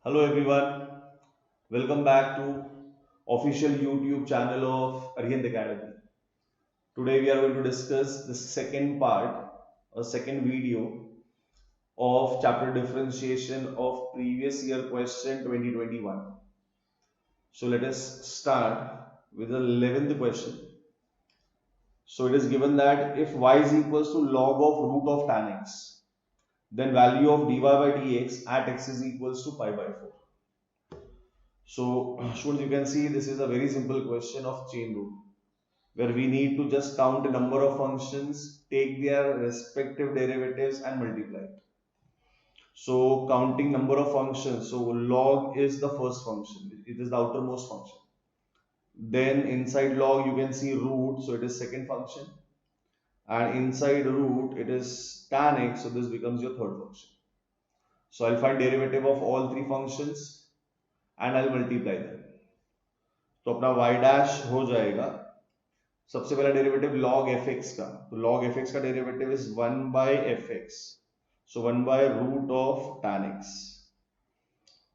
Hello everyone, welcome back to official YouTube channel of Arihant Academy. Today we are going to discuss the second part or second video of chapter differentiation of previous year question 2021. So let us start with the 11th question. So it is given that if y is equals to log of root of tan x, then value of dy by dx at x is equals to pi by 4. So, students, you can see this is a very simple question of chain rule where we need to just count a number of functions, take their respective derivatives and multiply it. So, counting number of functions. So, log is the first function. It is the outermost function. Then inside log you can see root. So, it is second function. And inside root it is tan x. So, this becomes your third function. So, I'll find derivative of all three functions and I'll multiply them. तो अपना y dash हो जाएगा सबसे पहला derivative log fx का, तो log fx का derivative is 1 by fx, so 1 by root of tan x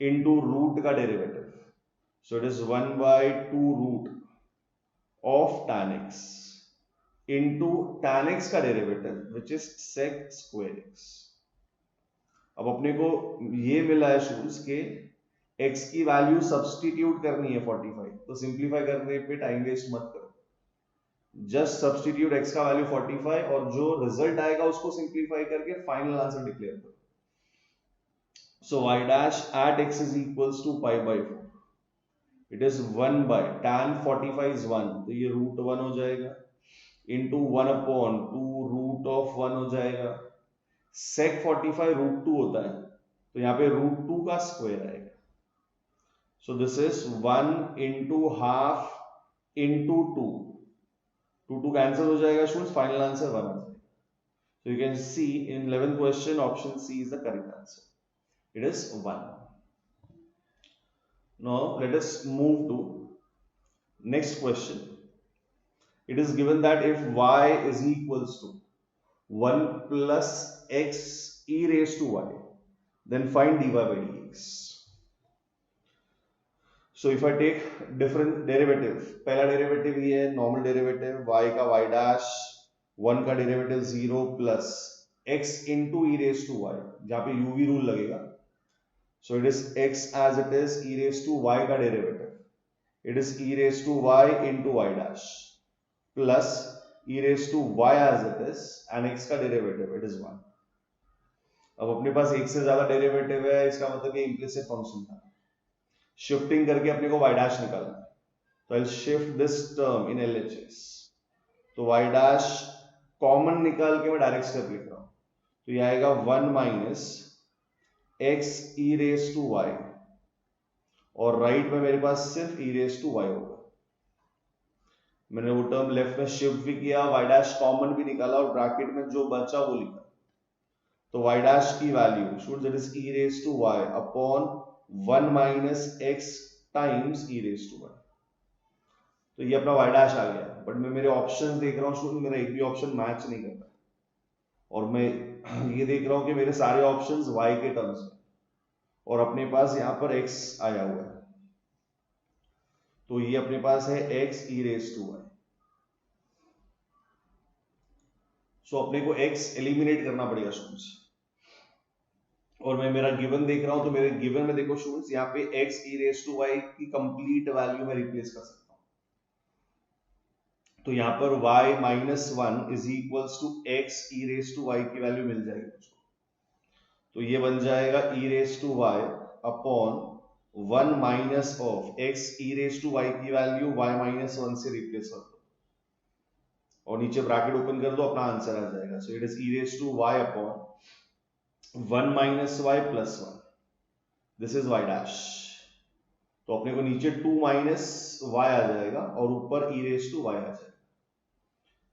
into root का derivative, so it is 1 by 2 root of tan x into tan x का derivative which is sec square x. अब अपने को ये मिला है shoes के x की वैल्यू सब्सटीट्यूट करनी है 45, तो सिंप्लीफाई करने पे टाइम वेस्ट मत करो, जस्ट सब्सटीट्यूट x का वैल्यू 45 और जो रिजल्ट आएगा उसको सिंप्लीफाई करके फाइनल आंसर डिक्लेयर करो. So y dash at x is equals to pi by 4, it is 1 by tan 45 is 1, तो ये रूट 1 हो जाएगा इनटू 1 अपॉन 2 रूट ऑफ 1 हो जाएगा. sec 45 रूट 2 होता है, तो यहाँ पे रूट 2 का स्क्वायर आएगा. So this is 1 into half into 2. 2 cancel हो जाएगा स्टूडेंट्स, फाइनल आंसर 1 आ जाएगा. So you can see in 11th question option C is the correct answer. It is 1. Now let us move to next question. It is given that if y is equals to 1 plus x e raised to y, then find dy by dx. So if I take different derivative, पहला derivative ये है normal derivative y का y dash, 1 का derivative 0 plus x into e raise to y, जहां पे uv rule लगेगा. So it is x as it is e raise to y का derivative, it is e raise to y into y dash plus e raise to y as it is and x का derivative it is 1. अब अपने पास एक से ज्यादा derivative है, इसका मतलब ये इम्प्लिसिट फंक्शन था. शिफ्टिंग करके अपने को y डैश निकालना है, तो I shift this term in LHS, तो y डैश कॉमन निकाल के मैं डायरेक्ट स्टेप लिख रहा हूं, तो ये आएगा 1 minus x e raise to y और राइट में मेरे पास सिर्फ e रेस टू y होगा. मैंने वो टर्म लेफ्ट में शिफ्ट भी किया, y डैश कॉमन भी निकाला और ब्रैकेट में जो बचा वो लिखा. तो y डैश की value should that is e raise to y upon 1 minus x times e raise to y. तो ये अपना y डैश आ गया, बट मैं मेरे ऑप्शन देख रहा हूँ स्टूडेंट, मेरा एक भी ऑप्शन मैच नहीं करता और मैं ये देख रहा हूँ कि मेरे सारे ऑप्शंस y के टर्म्स में और अपने पास यहाँ पर x आया हुआ है, तो ये अपने पास है x e raise to y. So अपने को x एलिमिनेट करना पड़ेगा स्टूडेंट्स, और मैं मेरा गिवन देख रहा हूं, तो मेरे गिवन में देखो स्टूडेंट्स यहाँ पे x e raise to y की कंप्लीट वैल्यू में रिप्लेस कर सकता हूं. तो यहाँ पर y minus 1 is equals to x e raise to y की वैल्यू मिल जाएगी मुझको, तो ये बन जाएगा e raise to y upon 1 minus of x e raise to y की वैल्यू y माइनस 1 से रिप्लेस कर दो और नीचे ब्रैकेट ओपन कर दो, अपना आंसर आ जाएगा. So it is e raise to y upon 1 minus y plus 1, this is y dash. तो अपने को नीचे 2 माइनस y आ जाएगा और ऊपर e रेस टू y आ जाएगा.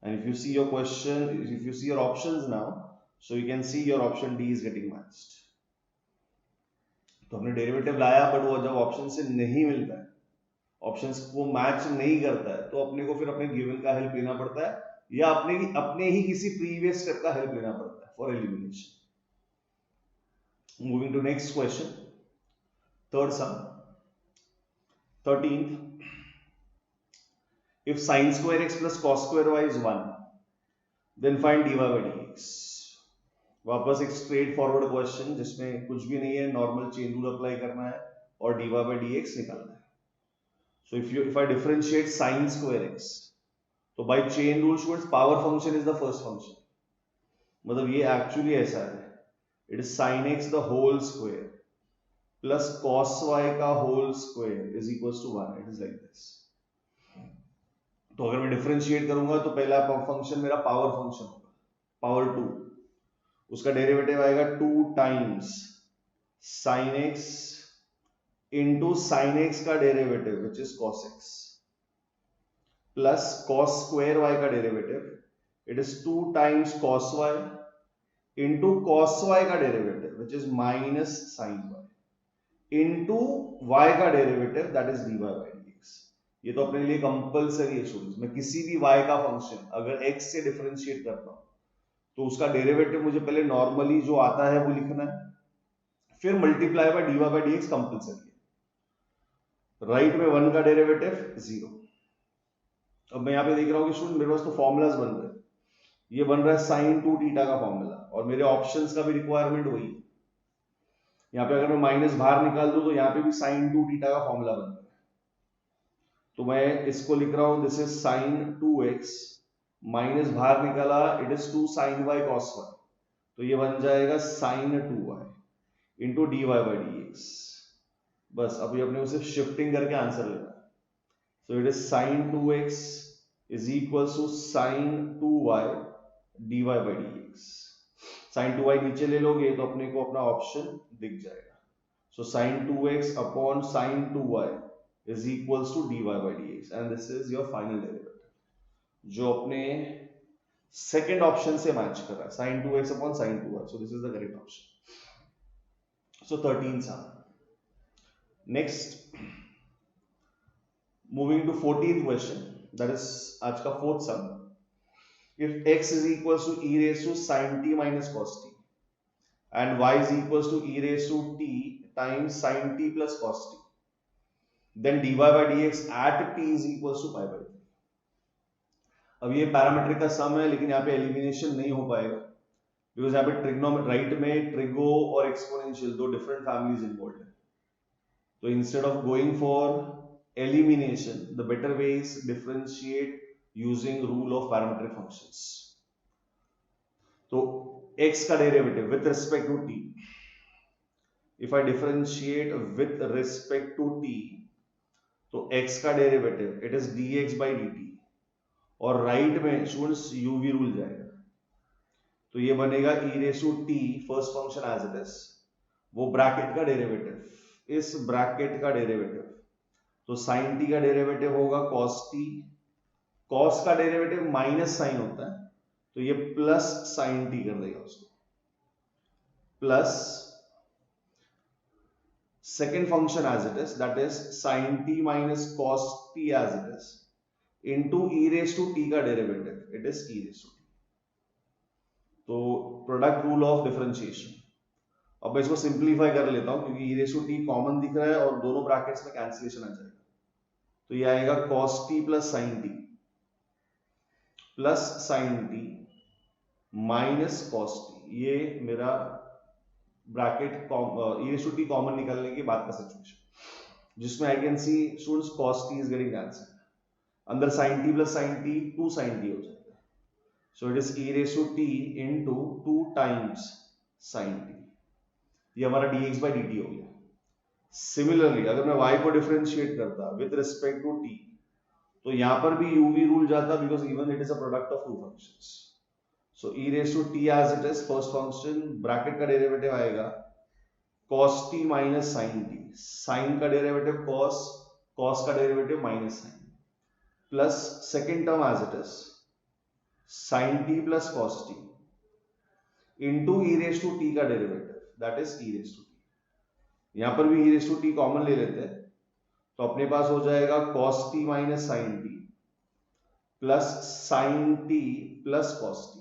And if you see your question, if you see your options now, so you can see your option D is getting matched. तो हमने डेरिवेटिव लाया, बट वो जब ऑप्शन से नहीं मिलता है, ऑप्शंस को मैच नहीं करता है, तो अपने को फिर अपने गिवन का हेल्प लेना पड़ता है या अपने ही किसी प्रीवियस स्टेप का हेल्प लेना पड़ता है for elimination. Moving to next question. Third sum, 13th, if sin square x plus cos square y is 1, then find dy by dx. वापस एक स्ट्रेट फॉरवर्ड क्वेश्चन जिसमें कुछ भी नहीं है, नॉर्मल चेन रूल अप्लाई करना है और dy by dx निकालना है. So if I differentiate sin square x, तो by chain rule students power function is the first function. मतलब ये एक्चुअली ऐसा है, it is sin x the whole square plus cos y का whole square is equals to 1. It is like this. तो अगर मैं differentiate करूंगा तो पहला फंक्शन मेरा पावर फंक्शन होगा, पावर 2, उसका डेरिवेटिव आएगा 2 times sin x into sin x का derivative which is cos x plus cos square y का derivative, it is 2 times cos y into cos y का derivative which is minus sin y into y का derivative that is dy by dx. ये तो अपने लिए compulsory है students. मैं किसी भी y का फंक्शन अगर x से डिफरेंशिएट करता हूं तो उसका डेरिवेटिव मुझे पहले नॉर्मली जो आता है वो लिखना है, फिर multiply by dy by dx compulsory है. राइट में 1 का डेरिवेटिव 0. अब मैं यहाँ पे देख रहा हूँ कि स्टूडेंट मेरे पास तो फॉर्मूलाज बन रहे हैं. ये बन रहा है sin 2 थीटा का फॉर्मूला और मेरे ऑप्शंस का भी रिक्वायरमेंट वही है. यहाँ पे अगर मैं माइनस बाहर निकाल दूं तो यहाँ पे भी sin 2 थीटा का फॉर्मूला बन रहा है. तो मैं इसको लिख रहा हूं, this is sin 2x, minus बाहर निकाला, it is 2 sin y cos y, तो ये बन जाएगा sin 2y into dy by dx. बस अभी अपने उसे शिफ्टिंग करके आंसर लेना है. So it is sin 2x is equals to sin 2y dy by dx. sin 2y नीचे ले लोगे तो अपने को अपना ऑप्शन दिख जाएगा. सो sin 2x upon sin 2y is equals to dy by dx and this is your final derivative जो अपने सेकेंड ऑप्शन से मैच कर रहा है, sin 2x upon sin 2y. so this is the correct option. So 13 sum. Next, moving to 14th question, that is आज का fourth sum. If x is equals to e raised to sin t minus cos t and y is equals to e raised to t times sin t plus cos t, then dy by dx at t is equals to pi by 3. अब ये parametric का सम है लेकिन यहाँ पे elimination नहीं हो पाएगा बिकॉज यहाँ पे ट्रिग्नोमेट्री राइट में ट्रिगो और एक्सपोनेंशियल दो डिफरेंट फैमिलीज इन्वॉल्व है. तो instead of going for elimination the better way is differentiate using rule of parametric functions. तो x का derivative with respect to t, if I differentiate with respect to t तो x का derivative it is dx by dt और right में students uv rule जाएगा तो ये बनेगा e raised to t first function as it is, वो bracket का डेरिवेटिव, इस ब्रैकेट का डेरिवेटिव, तो sin t का डेरिवेटिव होगा cos t, cos का डेरिवेटिव माइनस साइन होता है तो ये प्लस sin t कर देगा उसको, plus second function as it is, that is sin t minus cos t as it is into e raised to t का derivative, it is e raised to t. तो product rule of differentiation. अब मैं इसको simplify कर लेता हूं क्योंकि e raised to t common दिख रहा है और दोनों ब्रैकेट्स में कैंसिलेशन आ जाएगा. तो ये आएगा cos t plus sin t plus sin t minus cos t. ये मेरा bracket e raised to t common निकालने की बात का सिचुएशन जिसमें I can see students cos t is getting cancel, अंदर sin t plus sin t 2 sin t हो जाएगा. So it is e raised to t into 2 times sin t. ये हमारा dx by dt हो गया. Similarly अगर मैं y को डिफरेंशिएट करता विद रिस्पेक्ट टू t तो यहां पर भी uv रूल जाता because even it is a product of two functions. So e raised to t as it is first function, bracket का डेरिवेटिव आएगा cos t minus sin t, sin का derivative cos, cos का derivative minus sin, plus second term as it is sin t plus cos t into e raised to t का derivative that is e raised to t. यहां पर भी e raised to t common ले लेते हैं तो अपने पास हो जाएगा cos t minus sin t plus sin t plus cos t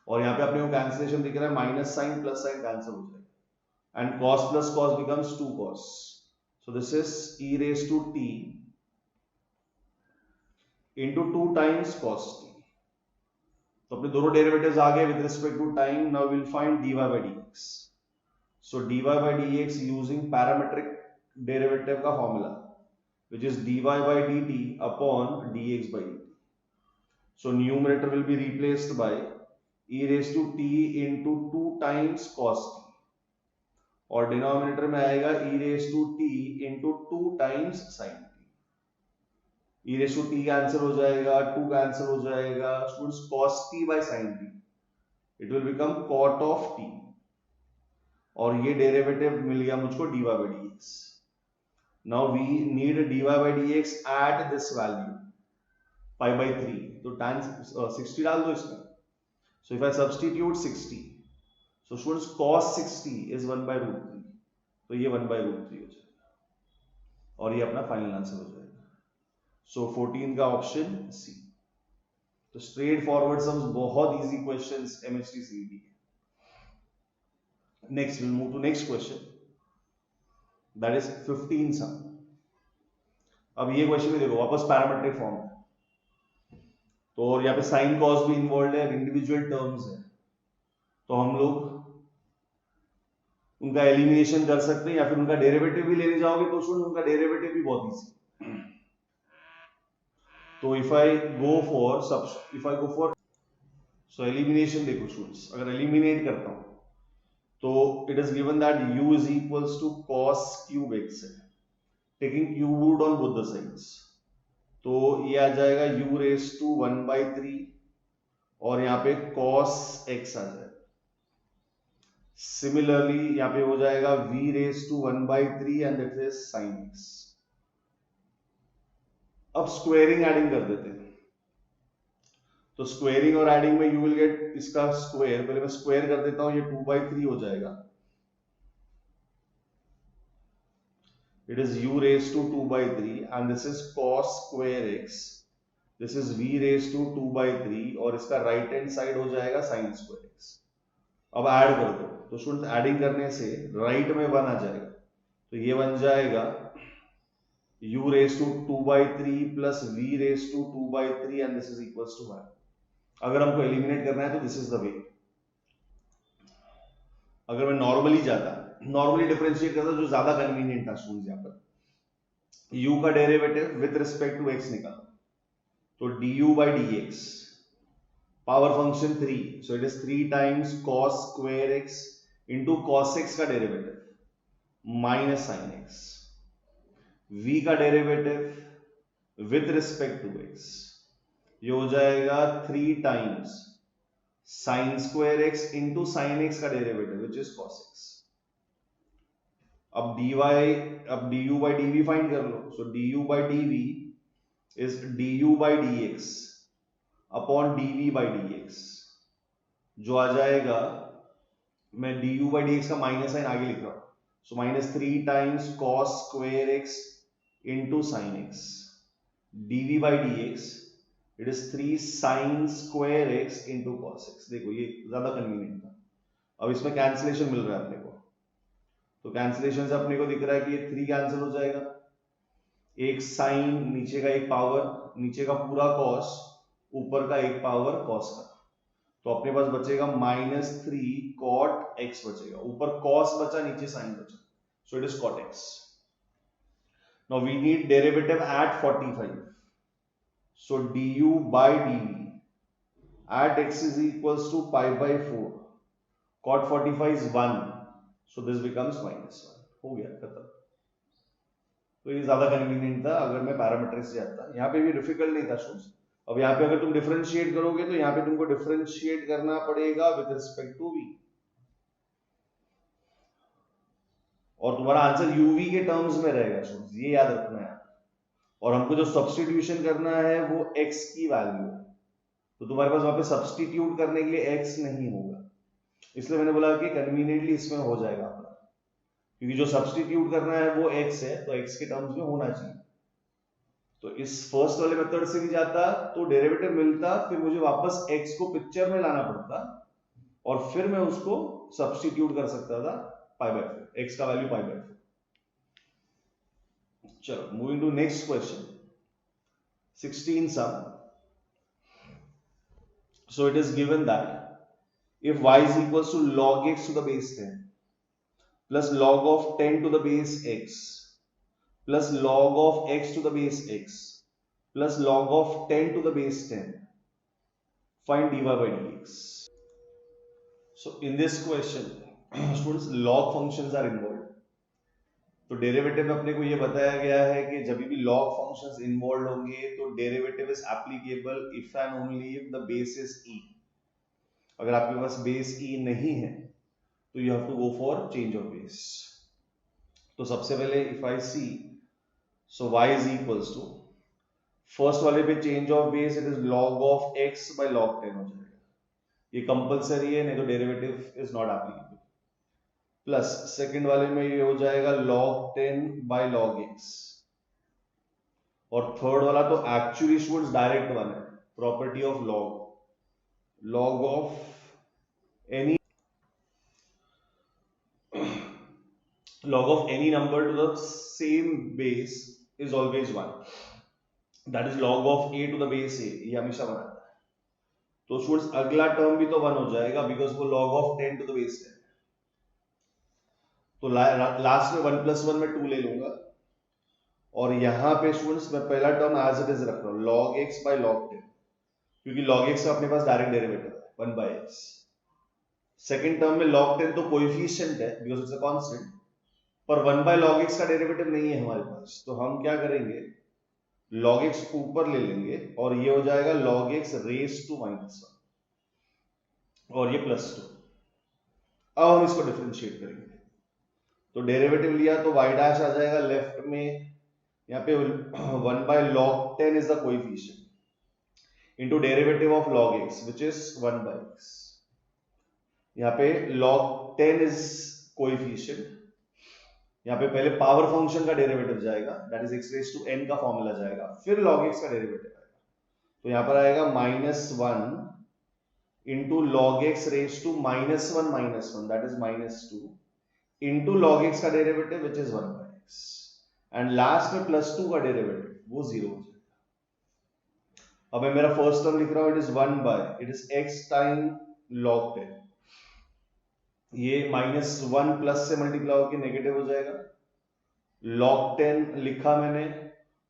और यहाँ पे अपने को कैंसिलेशन दिख रहा है, minus sign plus sign cancel हो जाएगा and cos plus cos becomes 2 cos. So this is e raised to t into 2 times cos t. तो अपने दोनों डेरिवेटिव्स आ गए with respect to time. Now will find dy by dx. So dy by dx using parametric derivative का formula which is dy by dt upon dx by dt. So numerator will be replaced by e raised to t into 2 times cos t और denominator में आएगा e raised to t into 2 times sin t. e raised to t cancel हो जाएगा, 2 cancel हो जाएगा, students cos t by sin t. It will become cot of t और ये derivative मिल गया मुझको dy by dx. Now we need dy by dx at this value pi by 3. तो tan 60 डाल दो इसमें. So if I substitute 60, so students cos 60 is 1 by root 3. तो ये 1 by root 3 हो जाएगा और ये अपना फाइनल आंसर हो जाएगा. So 14 का ऑप्शन सी. तो स्ट्रेट फॉरवर्ड सम्स बहुत easy questions MHT CET. Next we'll move to next question. That is 15 sum. अब ये क्वेश्चन में देखो वापस पैरामेट्रिक फॉर्म है. तो और यहाँ पे साइन कॉस भी इन्वॉल्व है, इंडिविजुअल टर्म्स है. तो हम लोग उनका एलिमिनेशन कर सकते हैं या फिर उनका डेरिवेटिव भी लेने जाओगे तो सुन उनका डेरिवेटिव भी बहुत इजी. तो if I go for so elimination देखो स्टूडेंट्स, अगर एलिमिनेट करता हूं तो it is given that u is equals to cos cube x है, taking cube root on both the sides. तो ये आ जाएगा u रेज टू 1 by 3 और यहाँ पे cos x आ जाएगा. सिमिलरली यहाँ पे हो जाएगा v raise to 1 by 3 and that is sin x. अब स्क्वेयरिंग एडिंग कर देते हैं. तो स्क्वेयरिंग और एडिंग में यू विल गेट इसका स्क्वायर. पहले मैं स्क्वायर कर देता हूं, ये 2 by 3 हो जाएगा. It is u raise to 2 by 3 and this is cos square x. This is v raise to 2 by 3 और इसका राइट हैंड साइड हो जाएगा sin स्क्वायर x. अब ऐड कर दो. तो स्टूडेंट्स एडिंग करने से राइट में 1 आ जाएगा. तो ये बन जाएगा u raise to 2 by 3 plus v raise to 2 by 3 and this is equals to 1. अगर हमको एलिमिनेट करना है तो दिस इज द वे. अगर मैं नॉर्मली डिफरेंशिएट करता जो ज्यादा कन्वीनियंट था स्टूडेंट्स, यहाँ पर u का derivative with respect to x निकालो. तो du by dx power function 3, so it is 3 times cos square x into cos x का derivative minus sin x. v का derivative with respect to x ये हो जाएगा 3 times sin square x into sin x का derivative which is cos x. अब du by dv find कर लो. So du by dv is du by dx upon dv by dx जो आ जाएगा, मैं du by dx का minus sign आगे लिख रहा हूं. So minus 3 times cos square x into sin x. dv by dx it is 3 sin square x into cos x. देखो ये ज्यादा कन्वीनियंट था. अब इसमें कैंसिलेशन मिल रहा है अपने को. तो कैंसिलेशन से अपने को दिख रहा है कि ये 3 कैंसिल हो जाएगा. एक साइन, नीचे का एक पावर, नीचे का पूरा cos, ऊपर का एक पावर cos का. तो अपने पास बचेगा -3 cot x बचेगा. ऊपर cos बचा, नीचे sin बचा. So it is cot x. Now we need derivative at 45. So du by dv at x is equals to pi by 4. Cot 45 is 1. So this becomes -1. हो गया खत्म. तो ये ज्यादा कन्वीनियंट था अगर मैं पैरामीट्रिक से जाता. यहाँ पे भी डिफिकल्ट नहीं था स्टूडेंट्स. अब यहाँ पे अगर तुम डिफरेंशिएट करोगे तो यहाँ पे तुमको डिफरेंशिएट करना पड़ेगा विद रिस्पेक्ट टू v और तुम्हारा आंसर uv के टर्म्स में रहेगा स्टूडेंट्स, ये याद रखना है. और हमको जो सब्स्टिट्यूशन करना है वो x की वैल्यू है. तो तुम्हारे पास वहां पे सब्स्टिट्यूट करने के लिए x नहीं होगा, इसलिए मैंने बोला कि कन्वीनियंटली इसमें हो जाएगा अपना, क्योंकि जो सब्स्टिट्यूट करना है वो x है तो x के टर्म्स में होना चाहिए. तो इस फर्स्ट वाले मेथड से भी जाता तो डेरिवेटिव मिलता, फिर मुझे वापस x को पिक्चर में लाना पड़ता और फिर मैं उसको सब्स्टिट्यूट कर सकता था π/4, x का वैल्यू π/4। चलो moving to next question 16 sum। So it is given that if y is equals to log x to the base 10 plus log of 10 to the base x plus log of x to the base x plus log of 10 to the base 10, find dy by dx। So in this question students log functions are involved। तो derivative में अपने को ये बताया गया है कि जब भी लॉग फंक्शंस इन्वॉल्व होंगे तो derivative is applicable if and only if the base is e. अगर आपके पास बेस ई नहीं है तो you have to go for change of base. तो सबसे पहले if I see so y is equals to first वाले पे change of base it is log of x by log 10 हो जाएगा। ये कंपलसरी है, नहीं तो derivative is not applicable. Plus second वाले में ये हो जाएगा log 10 बाय log x। और थर्ड वाला तो एक्चुअली स्टूडेंट्स डायरेक्ट वन है, property of log of any number to the same base is always one, that is log of a to the base a, ये हमेशा one आता है। तो students अगला टर्म भी तो वन हो जाएगा बिकॉज वो log of 10 to the base 10। तो लास्ट में 1 + 1 में 2 ले लूंगा और यहां पे स्टूडेंट्स मैं पहला टर्म एज इट इज रख रहा हूं log x बाय log 10, क्योंकि log x का अपने पास डायरेक्ट डेरिवेटिव है 1/x। सेकंड टर्म में log 10 तो कोएफिशिएंट है बिकॉज़ इट्स अ कांस्टेंट, पर 1/log x का डेरिवेटिव नहीं है हमारे पास। तो हम क्या करेंगे, log x ऊपर ले लेंगे और ये हो जाएगा log x रेज़ टू -1 और ये +2। अब हम इसको डिफरेंशिएट करेंगे तो डेरिवेटिव लिया तो y डैश आ जाएगा लेफ्ट में, यहाँ पे 1/log 10 is the coefficient into derivative of log x which is 1/x। यहाँ पे log 10 इज कोएफिशिएंट, यहाँ पे पहले पावर फंक्शन का डेरिवेटिव जाएगा that is x raise to n का फॉर्मूला जाएगा, फिर log x का डेरिवेटिव आएगा। तो यहाँ पर आएगा -1 into log x raise to -1 that is -2 into log x का derivative which is 1/x and last में +2 का डेरिवेटिव वो 0 हो जाएगा। अब मैं मेरा फर्स्ट टर्म लिख रहा हूं, it is x time log 10। ये -1 प्लस से मल्टीप्लाई होकर नेगेटिव हो जाएगा, log 10 लिखा मैंने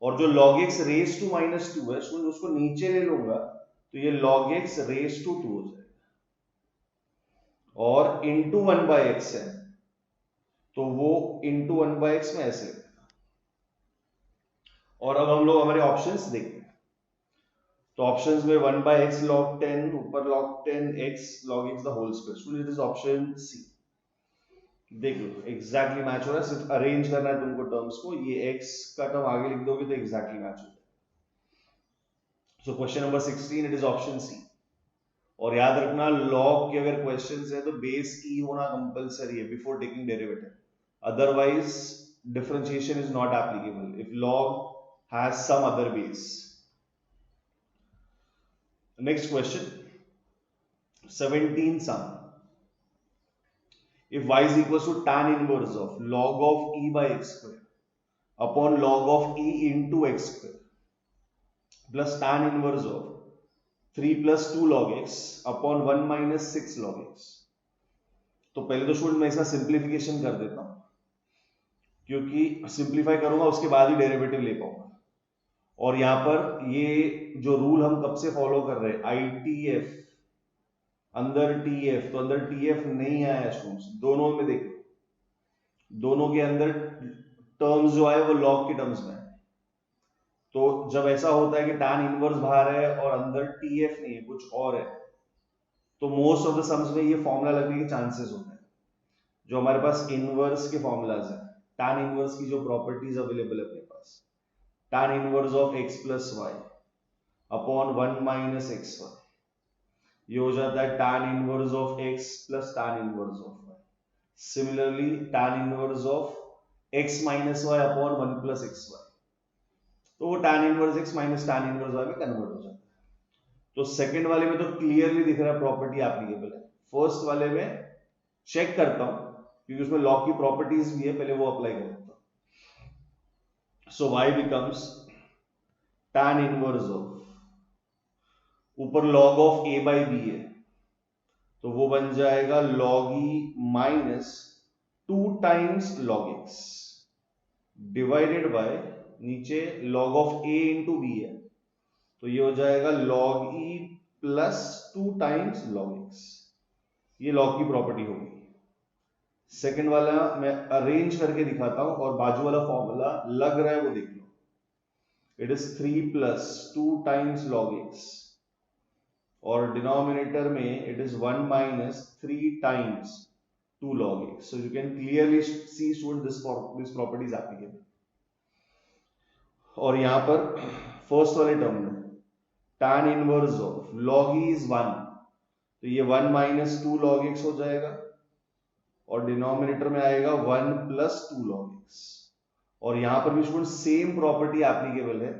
और जो log x रेज़ टू -2 है उसको नीचे ले लूंगा तो ये log x रेज़ टू 2 हो जाएगा और इनटू 1/x है तो वो इनटू 1/x में ऐसे लिखेगा। और अब हम लोग हमारे ऑप्शंस देखते हैं। तो ऑप्शंस में 1/x log 10 ऊपर log 10 x log x the whole square, student it is option C. देख लो एग्जैक्टली मैच हो रहा है, सिर्फ अरेंज करना है तुमको टर्म्स को, ये x का टर्म आगे लिख दोगे तो एग्जैक्टली मैच हो जाएगा। So question number 16 it is option C. और याद रखना log के अगर क्वेश्चंस है तो बेस e होना कंपलसरी है before taking derivative, otherwise differentiation is not applicable if log has some other base। Next question 17 sum। if y is equals to tan inverse of log of e by x square upon log of e into x square plus tan inverse of 3 + 2 log x upon 1 - 6 log x। तो पहले तो student मैं इसका simplification कर देता हूं क्योंकि simplify करूंगा उसके बाद ही डेरिवेटिव ले पाऊंगा। और यहां पर ये जो रूल हम कब से फॉलो कर रहे हैं, ITF अंदर TF, तो अंदर TF नहीं आया स्टूडेंट्स, दोनों में देखो दोनों के अंदर टर्म्स जो आए वो लॉग के टर्म्स में है। तो जब ऐसा होता है कि tan इनवर्स बाहर है और अंदर TF नहीं है कुछ और है, तो मोस्ट ऑफ द सम्स में ये फॉर्मूला लगने के चांसेस होते हैं। जो हमारे पास इनवर्स के फॉर्मूलाज हैं, tan इनवर्स की जो प्रॉपर्टीज अवेलेबल है अपने पास, tan inverse of x + y upon 1 - xy, ये हो जाता है tan inverse of x + tan inverse of y। Similarly tan inverse of x - y upon 1 + xy, तो वो tan inverse x - tan inverse y में convert हो जाता है। तो सेकंड वाले में तो क्लियरली दिख रहा है प्रॉपर्टी एप्लीकेबल है, फर्स्ट वाले में चेक करता हूं क्योंकि उसमें लॉग की प्रॉपर्टीज भी है, पहले वो अप्लाई कर देता हूं. So y becomes tan inverse of, ऊपर log of a by b है तो वो बन जाएगा log e minus 2 times log x divided by, नीचे log of a into b है तो ये हो जाएगा log e plus 2 times log x. ये log की प्रॉपर्टी होगी. सेकंड वाला मैं अरेंज करके दिखाता हूं और बाजू वाला फॉर्मूला लग रहा है वो देख लो. It is 3 plus 2 times log x और डिनोमिनेटर में it is 1 minus 3 times 2 log x. So you can clearly see student this property is applicable. और यहां पर फर्स्ट वाले टर्म में tan inverse of log e is 1 तो ये 1 minus 2 log x हो जाएगा और डिनोमिनेटर में आएगा 1 प्लस 2 log x. और यहां पर भी स्टूडेंट सेम प्रॉपर्टी एप्लीकेबल है.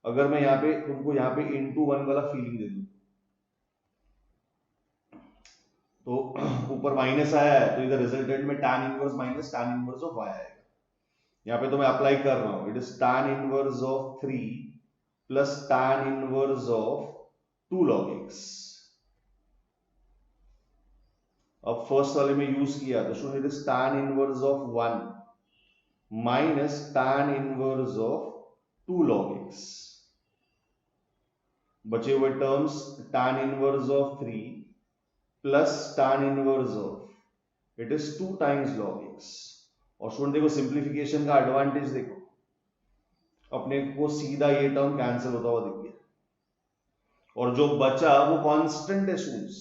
अगर मैं यहाँ पे तुमको यहाँ पे इंटू 1 वाला फीलिंग दे दूं तो ऊपर माइनस आया है तो इधर रिजल्टेंट में tan inverse minus tan inverse of y आएगा. यहाँ पे तो मैं अप्लाई कर रहा हूं. It is tan inverse of 3 plus tan inverse of 2 log x. अब फर्स्ट वाले में यूज किया तो should it is tan inverse of 1 minus tan inverse of 2 log x. बचे हुए terms tan inverse of 3 plus tan inverse of it is 2 times log x. और student देखो simplification का एडवांटेज देखो, अपने को सीधा ये टर्म कैंसिल होता हुआ दिख गया और जो बचा वो कांस्टेंट है students.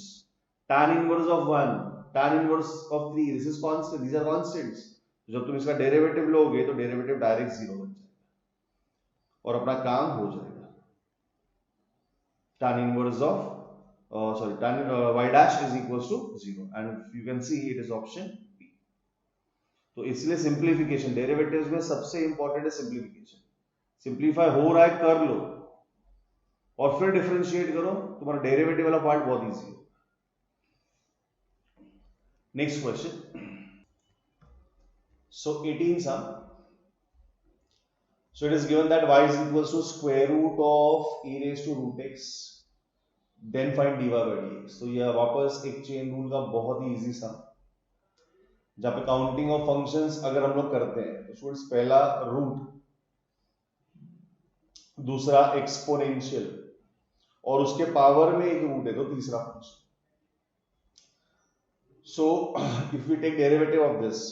tan inverse of 1, tan inverse of 3, this is constant, these are constants. जब तुम इसका डेरिवेटिव लोगे तो डेरिवेटिव डायरेक्ट जीरो बन जाएगा और अपना काम हो जाएगा. tan inverse of tan y dash is equals to 0 and you can see it is option B. तो इसलिए सिंप्लीफिकेशन डेरिवेटिव्स में सबसे इंपॉर्टेंट है सिंप्लीफिकेशन. सिंप्लीफाई हो रहा है कर लो और फिर डिफरेंशिएट करो, तुम्हारा डेरिवेटिव वाला पार्ट बहुत इजी है. Next question. So 18 sum. So it is given that y is equals to square root of e raised to root x, then find dy by dx. तो यह वापस एक चेन रूल का बहुत ही easy सा, जहां पे काउंटिंग ऑफ फंक्शंस अगर हम लोग करते हैं तो स्टूडेंट्स पहला रूट, दूसरा एक्सपोनेंशियल और उसके पावर में एक रूट है तो तीसरा function. So if we take derivative of this,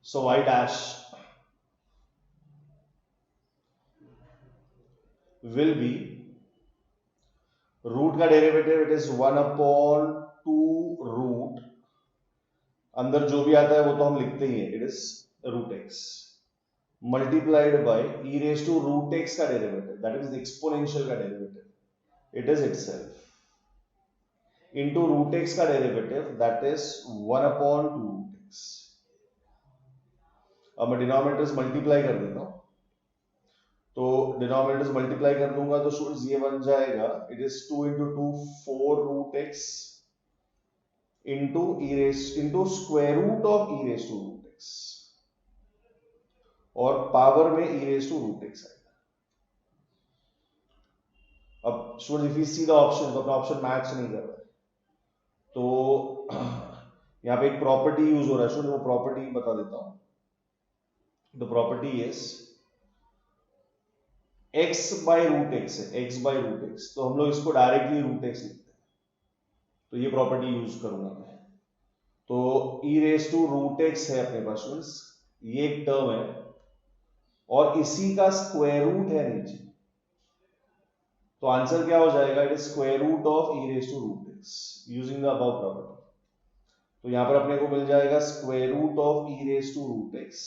so y dash will be root का derivative it is 1 upon 2 root, अंदर जो भी आता है वो तो हम लिखते ही है, it is root x multiplied by e raise to root x का डेरिवेटिव दैट इज एक्सपोनेंशियल का derivative, it is itself into root x का derivative that is 1 upon 2 root x. अब मैं डिनोमिनेटर्स मल्टीप्लाई कर देता हूं तो डिनोमिनेटर्स मल्टीप्लाई कर दूंगा तो स्टूडेंट्स ये बन जाएगा it is 2 into 2 4 root x into e raise into square root of e raise to root x और पावर में e raise to root x आएगा. अब student if you see the option तो अपना ऑप्शन मैच नहीं कर रहा है तो यहाँ पे एक प्रॉपर्टी यूज हो रहा है स्टूडेंट, वो प्रॉपर्टी बता देता हूं. The property is x by root x है, x बाई रूट एक्स तो हम लोग इसको डायरेक्टली रूट एक्स लिखते हैं तो ये प्रॉपर्टी यूज करूंगा मैं. तो e raise to root x है अपने पास स्टूडेंट्स, ये एक टर्म है और इसी का स्क्वायर रूट है नीचे तो आंसर क्या हो जाएगा, it is square root of e raise to root x using the above property. तो यहां पर अपने को मिल जाएगा square root of e raise to root x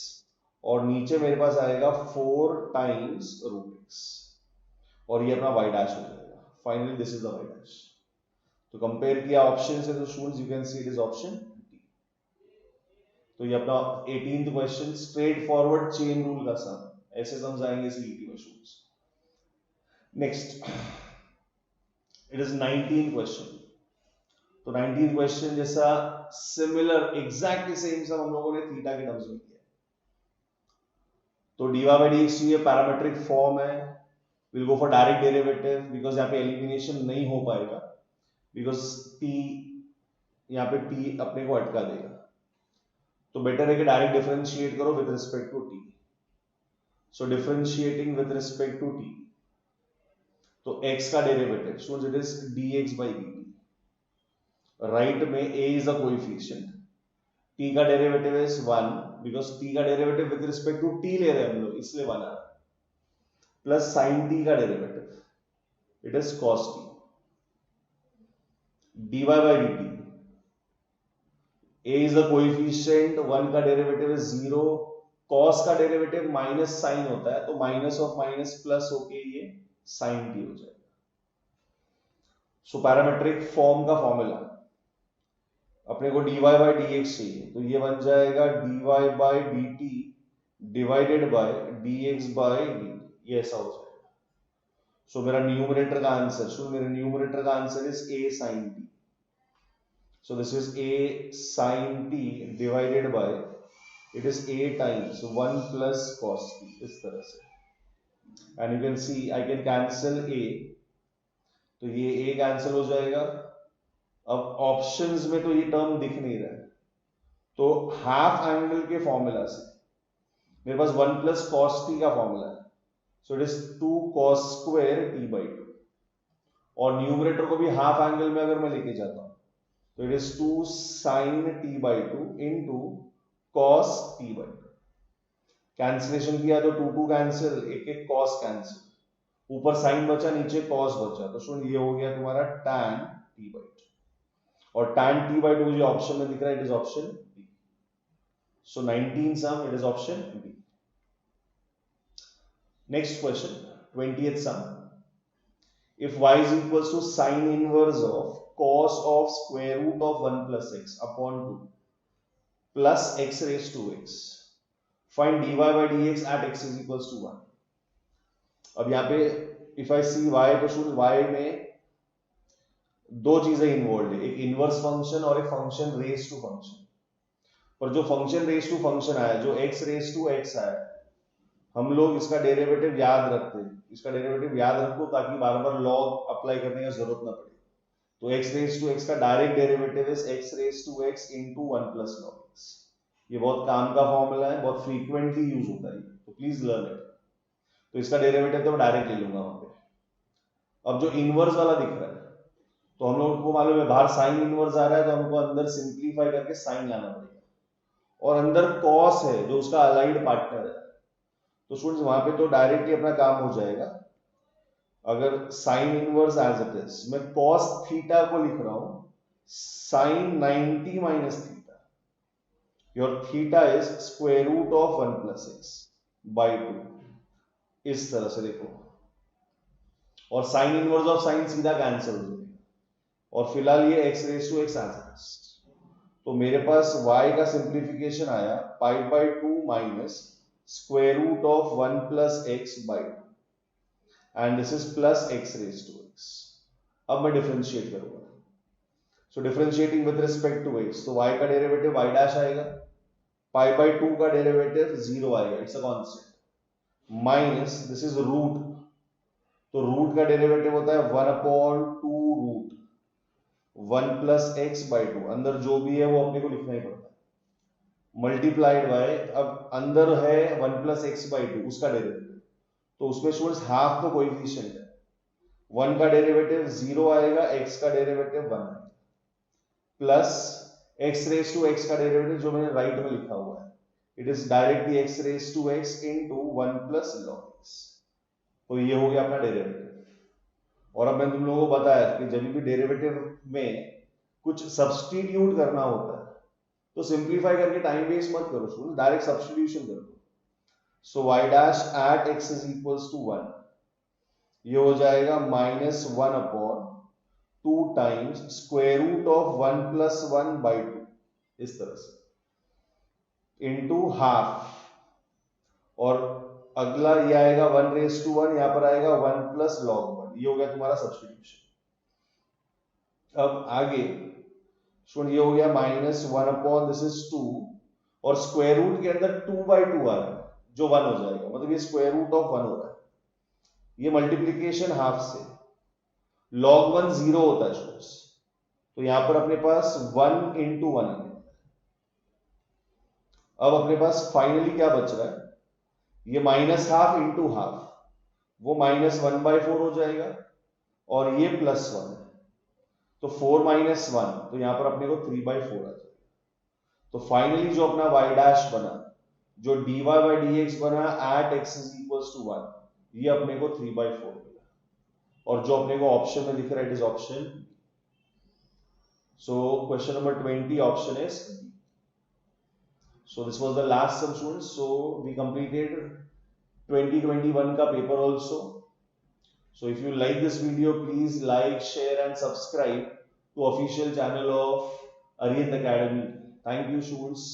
और नीचे मेरे पास आएगा 4 टाइम्स रूट एक्स और ये अपना y डैश हो जाएगा. Finally this is the y dash. तो कंपेयर किया ऑप्शन से तो students you can see it is option D. तो ये अपना 18th question straight forward chain rule का सम, ऐसे सम्स आएंगे सीईटी में students. Next it is 19th question. तो 19th क्वेश्चन जैसा सिमिलर एग्जैक्टली सेम सब हम लोगों ने थीटा के टर्म्स में किया। तो dy by dx ये पैरामेट्रिक फॉर्म है, will go for direct derivative because यहाँ पे एलिमिनेशन नहीं हो पाएगा, बिकॉज t यहाँ पे t अपने को अटका देगा, तो बेटर है कि डायरेक्ट डिफरेंशिएट करो with respect to t। So differentiating with respect to t, तो x का derivative so it is dx by dt। Right में a is the coefficient, t का डेरिवेटिव इज 1 बिकॉज t का derivative with respect to t ले रहे हैं हम लोग, इसलिए 1 आ रहा है, प्लस sin t का derivative it is cos t, dy by dt, a is the coefficient, 1 का डेरिवेटिव इज 0, cos का डेरिवेटिव माइनस साइन होता है, तो माइनस ऑफ माइनस प्लस होके ये sin t हो जाएगा। सो पैरामेट्रिक फॉर्म का फॉर्मूला अपने को dy by dx चाहिए, तो ये बन जाएगा dy by dt divided by dx by dt, ये ऐसा हो जाएगा। सो मेरा न्यूमरेटर का answer is a sin t। So this is a sin t divided by, it is a times 1 plus cos t, इस तरह से। And you can see I can cancel a, तो ये a कैंसिल हो जाएगा। अब options में तो ये टर्म दिख नहीं रहा है, तो हाफ एंगल के फॉर्मूला से मेरे पास 1 प्लस cos t का फॉर्मूला है, so it is 2 cos square t by 2, और न्यूमरेटर को भी हाफ एंगल में अगर मैं लेके जाता हूं तो it is 2 sin t by 2 into cos t by 2। Cancellation किया तो 2 2 कैंसिल, एक एक cos कैंसिल, ऊपर sin बचा नीचे cos बचा, तो सुन ये हो गया तुम्हारा tan t by 2, और tan t by 2 जो ऑप्शन में दिख रहा है it is option B. So 19 sum it is option B. Next question 20th sum, if y is equals to sin inverse of cos of square root of 1 plus x upon 2 plus x raised to x, find dy by dx at x is equals to 1। अब यहाँ पे if I see y, तो शुरू y में दो चीजें involve है, एक इनवर्स फंक्शन और एक फंक्शन रेज टू फंक्शन। पर जो फंक्शन रेज टू फंक्शन आया, जो x रेज टू x आया, हम लोग इसका डेरिवेटिव याद रखते हैं, इसका डेरिवेटिव याद रखो ताकि बार बार लॉग अप्लाई करने की जरूरत ना पड़े। तो x रेज टू x का direct derivative is x raise to x into 1 plus log x। ये बहुत काम का फॉर्मूला है, बहुत फ्रीक्वेंटली यूज होता है, तो प्लीज लर्न इट। तो इसका डेरिवेटिव तो मैं डायरेक्ट ले लूंगा वहां पे। अब जो इनवर्स वाला दिख रहा है, तो हम लोग को मालूम है बाहर साइन इनवर्स आ रहा है, तो हमको अंदर सिंप्लीफाई करके साइन लाना पड़ेगा, और अंदर कॉस है जो उसका अलाइड पार्टनर है, तो स्टूडेंट्स वहां पे तो डायरेक्टली अपना काम हो जाएगा। अगर sine inverse as it is, मैं कॉस थीटा को लिख रहा हूं sine 90 minus theta, your theta is square root of 1 plus x by 2, इस तरह से देखो, और साइन इनवर्स ऑफ साइन सीधा कैंसिल हो जाएगा, और फिलहाल ये x raise to x as it is. तो मेरे पास y का सिंप्लीफिकेशन आया pi by 2 minus square root of 1 plus x by 2, and this is plus x raise to x. अब मैं डिफरेंशिएट करूंगा, so differentiating with respect to x, तो y का डेरिवेटिव y डैश आएगा, पाई बाई 2 का derivative 0 आएगा, it's a constant, minus this is root, तो root का डेरिवेटिव होता है 1 upon 2 root 1 plus x by 2, अंदर जो भी है वो अपने को लिखना ही पड़ता है, मल्टीप्लाइड बाय, अब अंदर है 1 प्लस एक्स बाई 2 उसका डेरिवेटिव, तो उसमें स्टूडेंट्स हाफ तो कोएफिशिएंट है, 1 का डेरिवेटिव 0 आएगा, x का डेरिवेटिव 1 आएगा, plus x raise to x का डेरिवेटिव जो मैंने राइट में लिखा हुआ है, it is directly x raise to x into 1 plus log x। तो ये हो गया अपना डेरिवेटिव। और अब मैंने तुम लोगों को बताया कि जब भी डेरिवेटिव में कुछ सब्स्टिट्यूट करना होता है तो सिंप्लीफाई करके टाइम वेस्ट मत करो, डायरेक्ट सब्स्टिट्यूशन करो। So y dash at x is equals to 1, ये हो जाएगा minus 1 upon 2 times square root of 1 plus 1 by 2, इस तरह से, इनटू हाफ, और अगला ये आएगा 1 रेज टू 1, यहां पर आएगा 1 प्लस log 1, ये हो गया तुम्हारा सब्स्टिट्यूशन। अब आगे स्टूडेंट ये हो गया -1 दिस इज 2 और स्क्वायर रूट के अंदर 2/2 आ रहा है जो 1 हो जाएगा, मतलब ये स्क्वायर रूट ऑफ 1 हो रहा है, ये मल्टीप्लीकेशन हाफ से, log 1 0 होता है स्टूडेंट्स, तो यहां पर अपने पास 1 into 1 है। अब अपने पास फाइनली क्या बच रहा है, ये -½ into ½ वो -1/4 हो जाएगा और ये +1 है, तो 4 - 1 तो यहां पर अपने को 3/4 आ जाएगा। तो फाइनली जो अपना y डैश बना, जो dy/dx बना at x = 1, ये अपने को 3/4 मिला, और जो अपने को ऑप्शन में दिख रहा है it is option. So question number 20 option is B. So this was the last sum students. So we completed 2021 का paper also. So if you like this video, please like, share and subscribe to official channel of Arihant Academy. Thank you students.